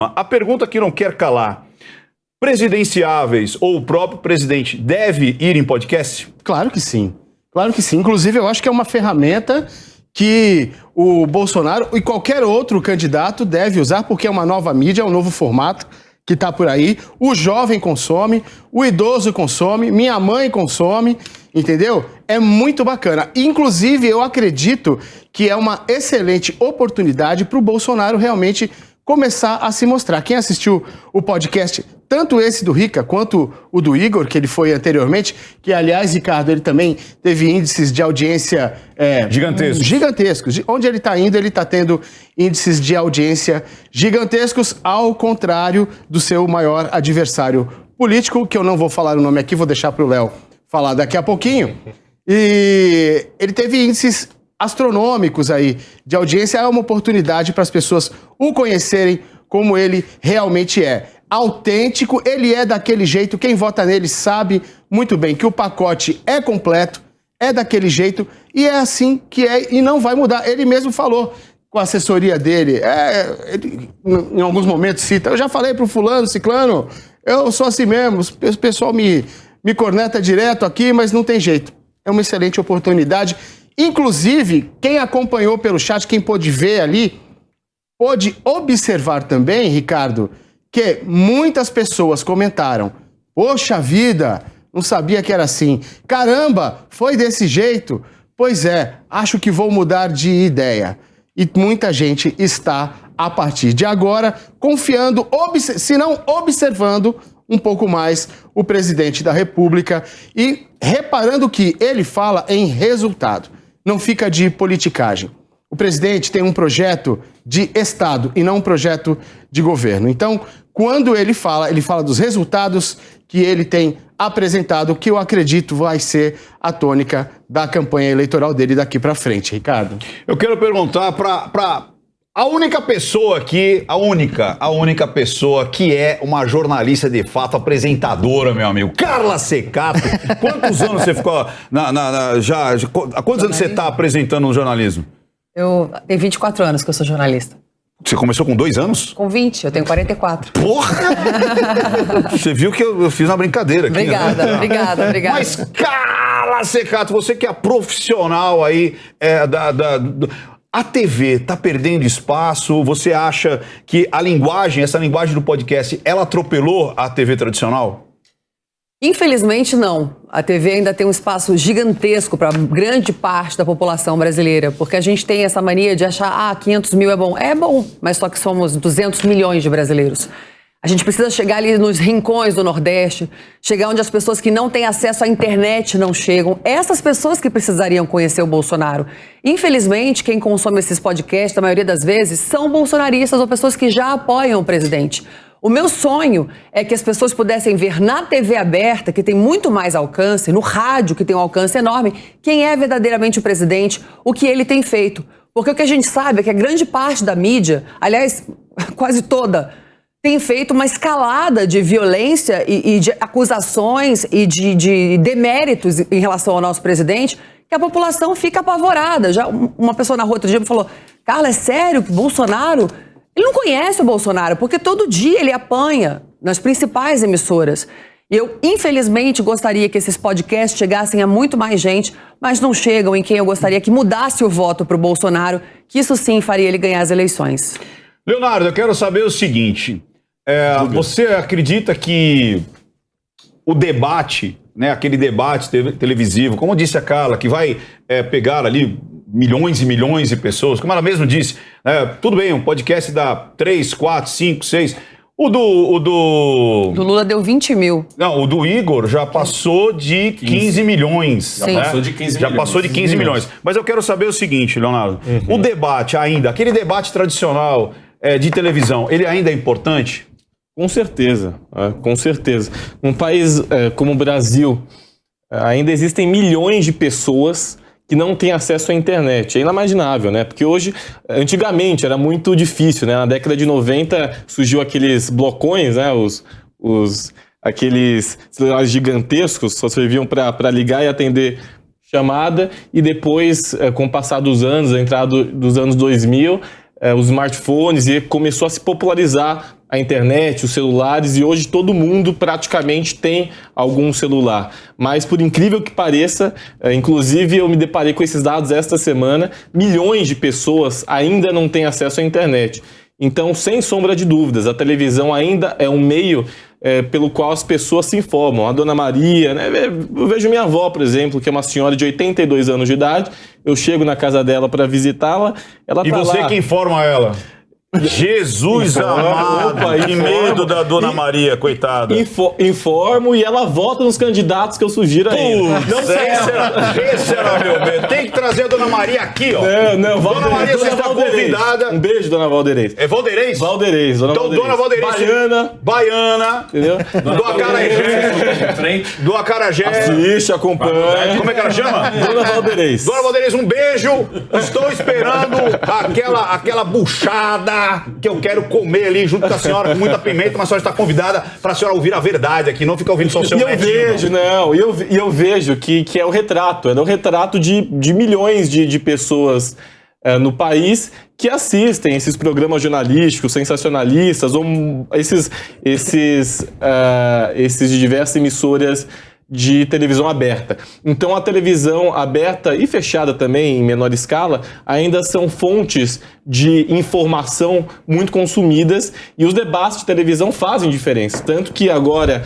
A pergunta que não quer calar: presidenciáveis ou o próprio presidente deve ir em podcast? Claro que sim. Claro que sim. Inclusive, eu acho que é uma ferramenta que o Bolsonaro e qualquer outro candidato deve usar, porque é uma nova mídia, é um novo formato que está por aí. O jovem consome, o idoso consome, minha mãe consome, entendeu? É muito bacana. Inclusive, eu acredito que é uma excelente oportunidade para o Bolsonaro realmente começar a se mostrar. Quem assistiu o podcast, tanto esse do Rica quanto o do Igor, que ele foi anteriormente, que, aliás, Ricardo, ele também teve índices de audiência gigantescos. Onde ele está indo, ele está tendo índices de audiência gigantescos, ao contrário do seu maior adversário político, que eu não vou falar o nome aqui, vou deixar para o Léo falar daqui a pouquinho. E ele teve índices astronômicos aí de audiência. É uma oportunidade para as pessoas o conhecerem como ele realmente é. Autêntico, ele é daquele jeito, quem vota nele sabe muito bem que o pacote é completo, é daquele jeito e é assim que é e não vai mudar. Ele mesmo falou com a assessoria dele, ele, em alguns momentos cita, eu já falei pro fulano, ciclano, eu sou assim mesmo, o pessoal me corneta direto aqui, mas não tem jeito. É uma excelente oportunidade. Inclusive, quem acompanhou pelo chat, quem pôde ver ali, pôde observar também, Ricardo, que muitas pessoas comentaram: poxa vida, não sabia que era assim. Caramba, foi desse jeito? Pois é, acho que vou mudar de ideia. E muita gente está, a partir de agora, confiando, se não observando um pouco mais o presidente da República e reparando que ele fala em resultado. Não fica de politicagem. O presidente tem um projeto de Estado e não um projeto de governo. Então, quando ele fala dos resultados que ele tem apresentado, que eu acredito vai ser a tônica da campanha eleitoral dele daqui para frente, Ricardo. Eu quero perguntar para a única pessoa aqui, a única pessoa que é uma jornalista de fato, apresentadora, meu amigo, Carla Ceccato. Quantos anos você ficou há quantos anos você está apresentando no jornalismo? Eu tenho 24 anos que eu sou jornalista. Você começou com 2 anos? Com 20, eu tenho 44. Porra! Você viu que eu fiz uma brincadeira aqui, obrigada, né? obrigada. Mas, Carla Ceccato, você que é profissional aí a TV está perdendo espaço? Você acha que essa linguagem do podcast, ela atropelou a TV tradicional? Infelizmente, não. A TV ainda tem um espaço gigantesco para grande parte da população brasileira, porque a gente tem essa mania de achar, 500 mil é bom. É bom, mas só que somos 200 milhões de brasileiros. A gente precisa chegar ali nos rincões do Nordeste, chegar onde as pessoas que não têm acesso à internet não chegam. Essas pessoas que precisariam conhecer o Bolsonaro. Infelizmente, quem consome esses podcasts, a maioria das vezes, são bolsonaristas ou pessoas que já apoiam o presidente. O meu sonho é que as pessoas pudessem ver na TV aberta, que tem muito mais alcance, no rádio, que tem um alcance enorme, quem é verdadeiramente o presidente, o que ele tem feito. Porque o que a gente sabe é que a grande parte da mídia, aliás, quase toda, tem feito uma escalada de violência e de acusações e de deméritos em relação ao nosso presidente, que a população fica apavorada. Já uma pessoa na rua outro dia me falou: Carla, é sério que Bolsonaro... Ele não conhece o Bolsonaro, porque todo dia ele apanha nas principais emissoras. Eu, infelizmente, gostaria que esses podcasts chegassem a muito mais gente, mas não chegam em quem eu gostaria que mudasse o voto para o Bolsonaro, que isso sim faria ele ganhar as eleições. Leonardo, eu quero saber o seguinte, você acredita que o debate, né, aquele debate televisivo, como disse a Carla, que vai pegar ali milhões e milhões de pessoas, como ela mesma disse, tudo bem, um podcast dá 3, 4, 5, 6... O do Lula deu 20 mil. Não, o do Igor já passou de 15 milhões. Sim. Né? Passou de 15 já milhões. passou de 15 milhões. Mas eu quero saber o seguinte, Leonardo. O debate ainda, aquele debate tradicional de televisão, ele ainda é importante? Com certeza, com certeza. Num país como o Brasil, ainda existem milhões de pessoas que não têm acesso à internet. É inimaginável, né? Porque hoje, antigamente, era muito difícil, né? Na década de 90 surgiu aqueles blocões, né? Aqueles celulares gigantescos, só serviam para ligar e atender chamada, e depois, com o passar dos anos, a entrada dos anos 2000, os smartphones e começou a se popularizar a internet, os celulares, e hoje todo mundo praticamente tem algum celular. Mas, por incrível que pareça, inclusive eu me deparei com esses dados esta semana, milhões de pessoas ainda não têm acesso à internet. Então, sem sombra de dúvidas, a televisão ainda é um meio pelo qual as pessoas se informam. A Dona Maria, né? Eu vejo minha avó, por exemplo, que é uma senhora de 82 anos de idade, eu chego na casa dela para visitá-la, ela E tá você lá. que informa ela? Jesus amado, que medo da Dona Maria, coitada. Informo e ela vota nos candidatos que eu sugiro aí. Esse era o meu medo. Tem que trazer a Dona Maria aqui, ó. Não, Dona Maria, você está convidada. Um beijo, Dona Valderez. É Valderez? Valderez, Dona Então, Valderez. Dona Valderez. Baiana. Entendeu? Do Acarajé. Do Acarajé. Assiste, acompanha. Como é que ela chama? Dona Valderez. Dona Valderez, um beijo. Estou esperando aquela buchada que eu quero comer ali junto com a senhora, com muita pimenta, mas a senhora está convidada para a senhora ouvir a verdade aqui, não fica ouvindo só o seu netinho. Eu vejo que é o retrato de milhões de pessoas no país que assistem esses programas jornalísticos, sensacionalistas, ou esses de diversas emissoras de televisão aberta. Então a televisão aberta e fechada também, em menor escala, ainda são fontes de informação muito consumidas, e os debates de televisão fazem diferença. Tanto que agora,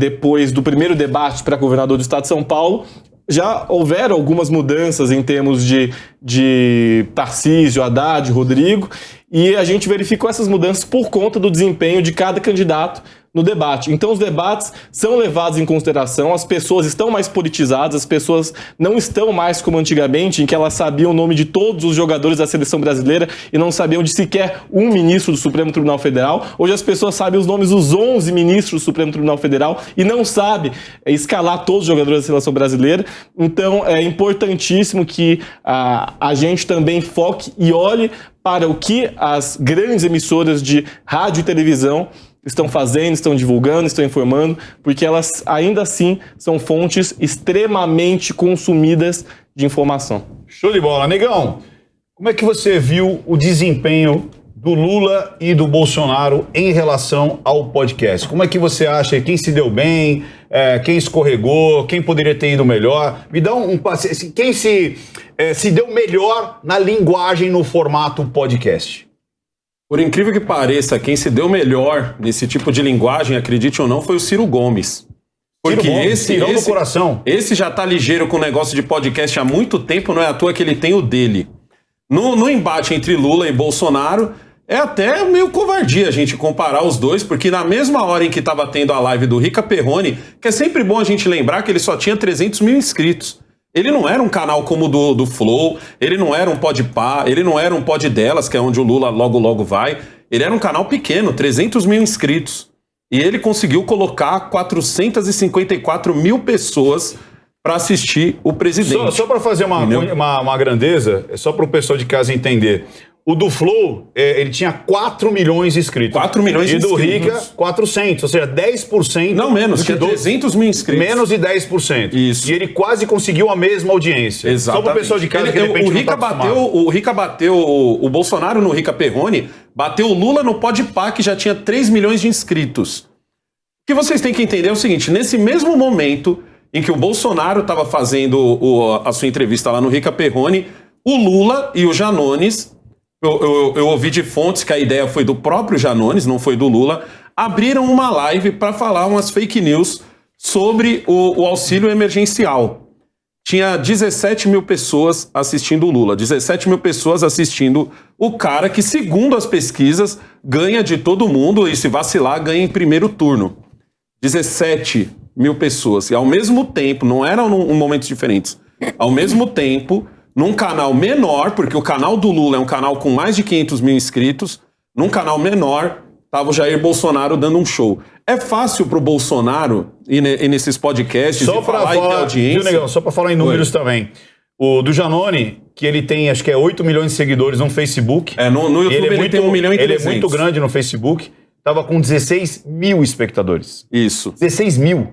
depois do primeiro debate para governador do estado de São Paulo, já houveram algumas mudanças em termos de Tarcísio, Haddad, Rodrigo, e a gente verificou essas mudanças por conta do desempenho de cada candidato no debate. Então os debates são levados em consideração, as pessoas estão mais politizadas, as pessoas não estão mais como antigamente, em que elas sabiam o nome de todos os jogadores da seleção brasileira e não sabiam de sequer um ministro do Supremo Tribunal Federal. Hoje as pessoas sabem os nomes dos 11 ministros do Supremo Tribunal Federal e não sabem escalar todos os jogadores da seleção brasileira. Então é importantíssimo que a gente também foque e olhe para o que as grandes emissoras de rádio e televisão estão fazendo, estão divulgando, estão informando, porque elas ainda assim são fontes extremamente consumidas de informação. Show de bola. Negão, como é que você viu o desempenho do Lula e do Bolsonaro em relação ao podcast? Como é que você acha? Quem se deu bem? Quem escorregou? Quem poderia ter ido melhor? Me dá um passe. Quem se deu melhor na linguagem no formato podcast? Por incrível que pareça, quem se deu melhor nesse tipo de linguagem, acredite ou não, foi o Ciro Gomes. Porque Cirão do coração. Esse já tá ligeiro com o negócio de podcast há muito tempo, não é à toa que ele tem o dele. No embate entre Lula e Bolsonaro, é até meio covardia a gente comparar os dois, porque na mesma hora em que estava tendo a live do Rica Perrone, que é sempre bom a gente lembrar que ele só tinha 300 mil inscritos. Ele não era um canal como o do Flow, ele não era um Podpah, ele não era um Pod Delas, que é onde o Lula logo vai. Ele era um canal pequeno, 300 mil inscritos. E ele conseguiu colocar 454 mil pessoas para assistir o presidente. Só para fazer uma grandeza, só para o pessoal de casa entender. O do Flow, ele tinha 4 milhões de inscritos. 4 milhões de inscritos. E do Rica, 400. Ou seja, 10%. Não, menos, que é 300 mil inscritos. Menos de 10%. Isso. E ele quase conseguiu a mesma audiência. Exatamente. Só para o pessoal de casa que de repente o Rica bateu o Bolsonaro no Rica Perrone, bateu o Lula no Podpah, que já tinha 3 milhões de inscritos. O que vocês têm que entender é o seguinte, nesse mesmo momento em que o Bolsonaro estava fazendo a sua entrevista lá no Rica Perrone, o Lula e o Janones... Eu ouvi de fontes que a ideia foi do próprio Janones, não foi do Lula, abriram uma live para falar umas fake news sobre o auxílio emergencial. Tinha 17 mil pessoas assistindo o Lula, 17 mil pessoas assistindo o cara que, segundo as pesquisas, ganha de todo mundo e, se vacilar, ganha em primeiro turno. 17 mil pessoas. E ao mesmo tempo, não eram em momentos diferentes, ao mesmo tempo... Num canal menor, porque o canal do Lula é um canal com mais de 500 mil inscritos, num canal menor, estava o Jair Bolsonaro dando um show. É fácil pro Bolsonaro ir nesses podcasts só e falar e ter audiência? Viu, Negão? Só para falar em números também. O do Janone, que ele tem, acho que é 8 milhões de seguidores no Facebook. No YouTube ele tem 1 milhão e 300. Ele é muito grande no Facebook. Tava com 16 mil espectadores. Isso. 16 mil.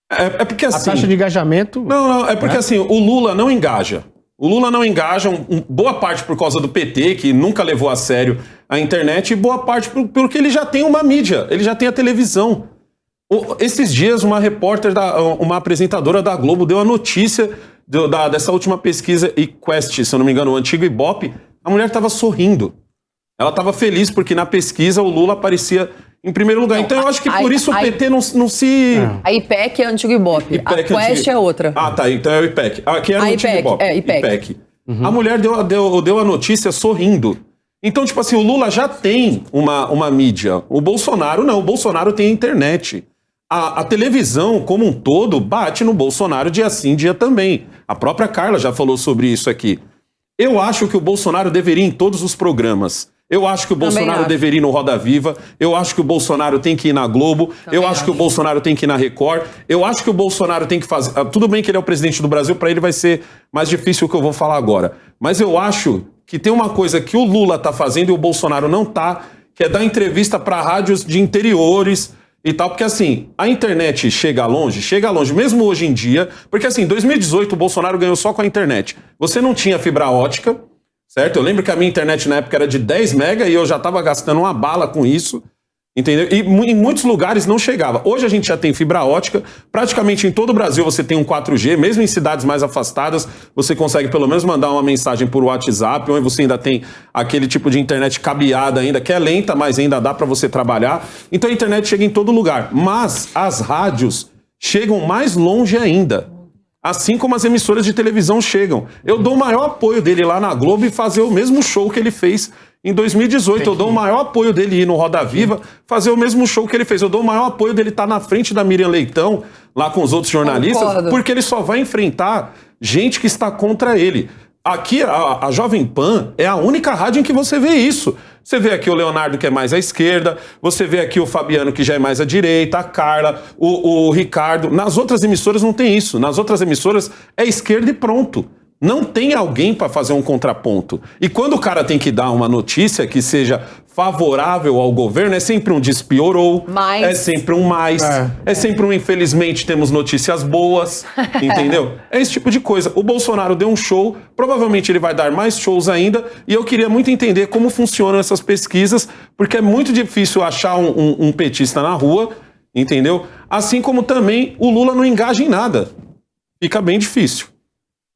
É porque assim... A taxa de engajamento... Não, é porque assim, o Lula não engaja. O Lula não engaja, boa parte por causa do PT, que nunca levou a sério a internet, e boa parte porque ele já tem uma mídia, ele já tem a televisão. Esses dias, uma repórter, uma apresentadora da Globo deu a notícia dessa última pesquisa Equest, se eu não me engano, o antigo Ibope. A mulher estava sorrindo. Ela estava feliz porque na pesquisa o Lula aparecia em primeiro lugar. Então eu acho que por isso o PT não se... A IPEC é antigo Ibope. IPEC a Quest é outra. Ah, tá. Então é o IPEC. Aqui era o antigo Ibope. IPEC. A mulher deu a notícia sorrindo. Então, tipo assim, o Lula já tem uma mídia. O Bolsonaro não. O Bolsonaro tem a internet. A televisão, como um todo, bate no Bolsonaro dia sim, dia também. A própria Carla já falou sobre isso aqui. Eu acho que o Bolsonaro deveria ir em todos os programas. Eu acho que o Bolsonaro deveria ir no Roda Viva. Eu acho que o Bolsonaro tem que ir na Globo. Eu acho que o Bolsonaro tem que ir na Record. Eu acho que o Bolsonaro tem que fazer... Tudo bem que ele é o presidente do Brasil, para ele vai ser mais difícil o que eu vou falar agora. Mas eu acho que tem uma coisa que o Lula tá fazendo e o Bolsonaro não tá, que é dar entrevista para rádios de interiores e tal, porque assim, a internet chega longe, mesmo hoje em dia, porque assim, em 2018 o Bolsonaro ganhou só com a internet. Você não tinha fibra ótica, certo? Eu lembro que a minha internet na época era de 10 mega e eu já estava gastando uma bala com isso, entendeu? E em muitos lugares não chegava. Hoje a gente já tem fibra ótica, praticamente em todo o Brasil você tem um 4G, mesmo em cidades mais afastadas, você consegue pelo menos mandar uma mensagem por WhatsApp, onde você ainda tem aquele tipo de internet cabeada ainda, que é lenta, mas ainda dá para você trabalhar. Então a internet chega em todo lugar. Mas as rádios chegam mais longe ainda. Assim como as emissoras de televisão chegam. Eu dou o maior apoio dele lá na Globo e fazer o mesmo show que ele fez em 2018. Eu dou o maior apoio dele ir no Roda Viva, fazer o mesmo show que ele fez. Eu dou o maior apoio dele estar na frente da Miriam Leitão, lá com os outros jornalistas, porque ele só vai enfrentar gente que está contra ele. Aqui, a Jovem Pan é a única rádio em que você vê isso. Você vê aqui o Leonardo, que é mais à esquerda, você vê aqui o Fabiano, que já é mais à direita, a Carla, o Ricardo. Nas outras emissoras não tem isso. Nas outras emissoras é esquerda e pronto. Não tem alguém para fazer um contraponto. E quando o cara tem que dar uma notícia que seja favorável ao governo, é sempre um despiorou, é sempre um mais, é sempre um infelizmente temos notícias boas, entendeu? É esse tipo de coisa. O Bolsonaro deu um show, provavelmente ele vai dar mais shows ainda, e eu queria muito entender como funcionam essas pesquisas, porque é muito difícil achar um petista na rua, entendeu? Assim como também o Lula não engaja em nada. Fica bem difícil.